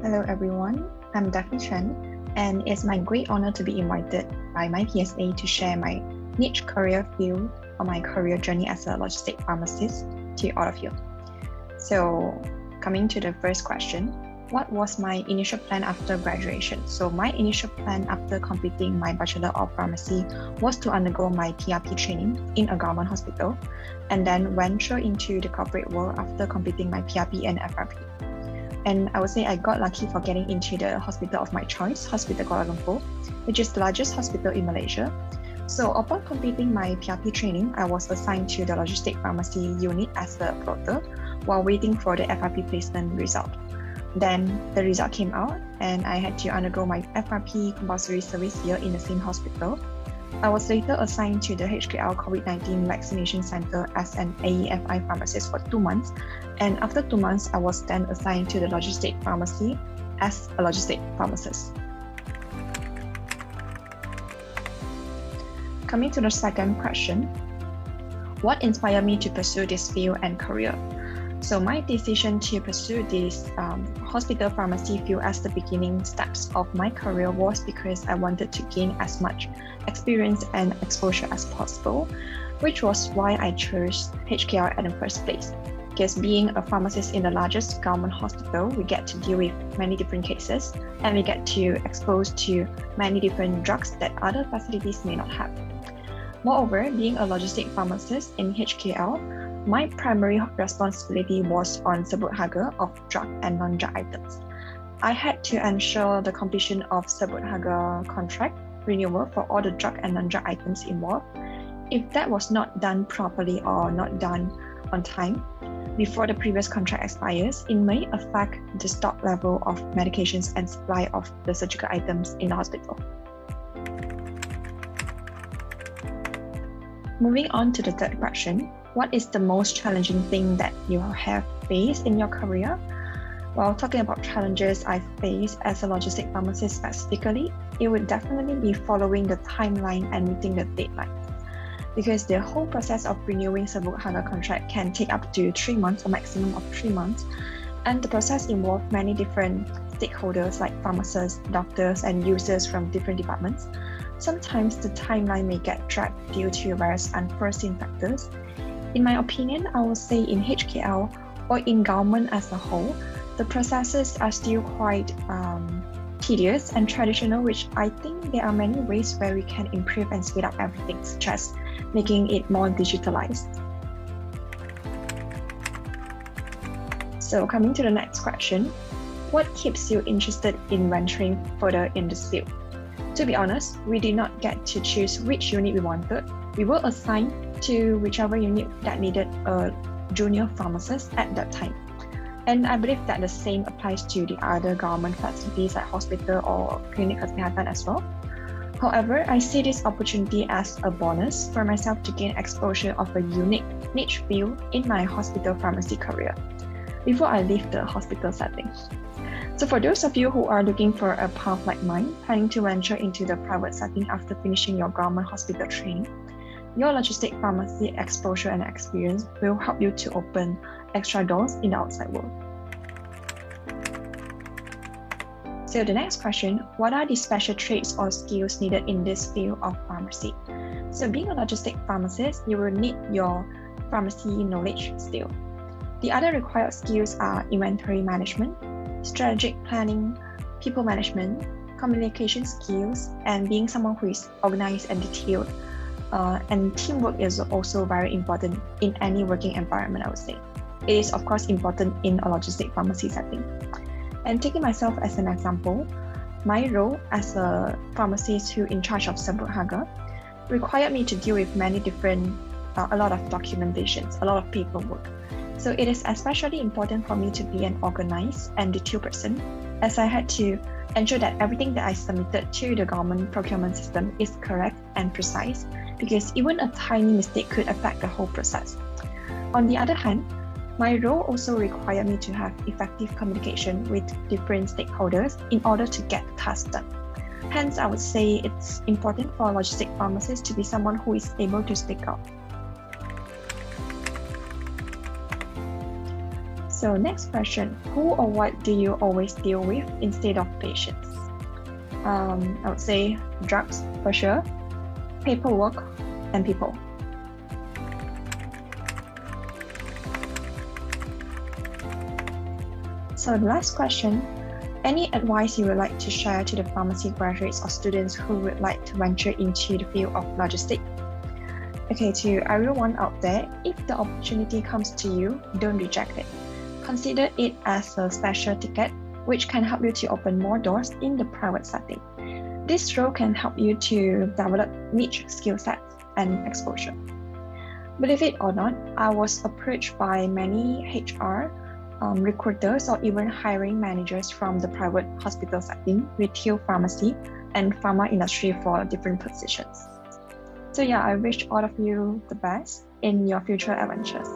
Hello everyone, I'm Daphne Chen, and it's my great honor to be invited by MyPSA to share my niche career field or my career journey as a logistic pharmacist to all of you. So coming to the first question, what was my initial plan after graduation? So my initial plan after completing my Bachelor of Pharmacy was to undergo my PRP training in a government hospital and then venture into the corporate world after completing my PRP and FRP. And I would say I got lucky for getting into the hospital of my choice, Hospital Kuala Lumpur, which is the largest hospital in Malaysia. So upon completing my PRP training, I was assigned to the Logistic Pharmacy unit as a floater while waiting for the FRP placement result. Then the result came out and I had to undergo my FRP compulsory service year in the same hospital. I was later assigned to the HKL COVID-19 vaccination center as an AEFI pharmacist for 2 months. And after 2 months, I was then assigned to the Logistic Pharmacy as a logistic pharmacist. Coming to the second question, what inspired me to pursue this field and career? So my decision to pursue this hospital pharmacy field as the beginning steps of my career was because I wanted to gain as much experience and exposure as possible, which was why I chose HKL at the first place. Because being a pharmacist in the largest government hospital, we get to deal with many different cases and we get to expose to many different drugs that other facilities may not have. Moreover, being a logistic pharmacist in HKL, my primary responsibility was on sebut harga of drug and non-drug items. I had to ensure the completion of sebut harga contract renewal for all the drug and non-drug items involved. If that was not done properly or not done on time before the previous contract expires, it may affect the stock level of medications and supply of the surgical items in the hospital. Moving on to the third question, what is the most challenging thing that you have faced in your career? Well, talking about challenges I faced as a logistic pharmacist specifically, it would definitely be following the timeline and meeting the deadline. Because the whole process of renewing sebut harga contract can take up to 3 months, a maximum of 3 months. And the process involves many different stakeholders like pharmacists, doctors, and users from different departments. Sometimes the timeline may get dragged due to various unforeseen factors. In my opinion, I would say in HKL or in government as a whole, the processes are still quite tedious and traditional, which I think there are many ways where we can improve and speed up everything, such as making it more digitalized. So coming to the next question, what keeps you interested in venturing further in this field? To be honest, we did not get to choose which unit we wanted. We were assigned to whichever unit that needed a junior pharmacist at that time. And I believe that the same applies to the other government facilities like hospital or clinic kesihatan as well. However, I see this opportunity as a bonus for myself to gain exposure of a unique niche field in my hospital pharmacy career before I leave the hospital setting. So for those of you who are looking for a path like mine, planning to venture into the private setting after finishing your government hospital training, your logistic pharmacy exposure and experience will help you to open extra doors in the outside world. So the next question, what are the special traits or skills needed in this field of pharmacy? So being a logistic pharmacist, you will need your pharmacy knowledge still. The other required skills are inventory management, strategic planning, people management, communication skills, and being someone who is organized and detailed. And teamwork is also very important in any working environment, I would say. It is, of course, important in a logistic pharmacy setting. And taking myself as an example, my role as a pharmacist who in charge of sebut harga required me to deal with many different, a lot of documentations, a lot of paperwork. So it is especially important for me to be an organized and detailed person, as I had to ensure that everything that I submitted to the government procurement system is correct and precise, because even a tiny mistake could affect the whole process. On the other hand, my role also required me to have effective communication with different stakeholders in order to get the task done. Hence, I would say it's important for a logistic pharmacist to be someone who is able to speak out. So next question, who or what do you always deal with instead of patients? I would say drugs for sure, paperwork, and people. So the last question, any advice you would like to share to the pharmacy graduates or students who would like to venture into the field of logistics? Okay, to everyone out there, if the opportunity comes to you, don't reject it. Consider it as a special ticket, which can help you to open more doors in the private setting. This role can help you to develop niche skill sets and exposure. Believe it or not, I was approached by many HR recruiters or even hiring managers from the private hospital setting, retail pharmacy, and pharma industry for different positions. So yeah, I wish all of you the best in your future adventures.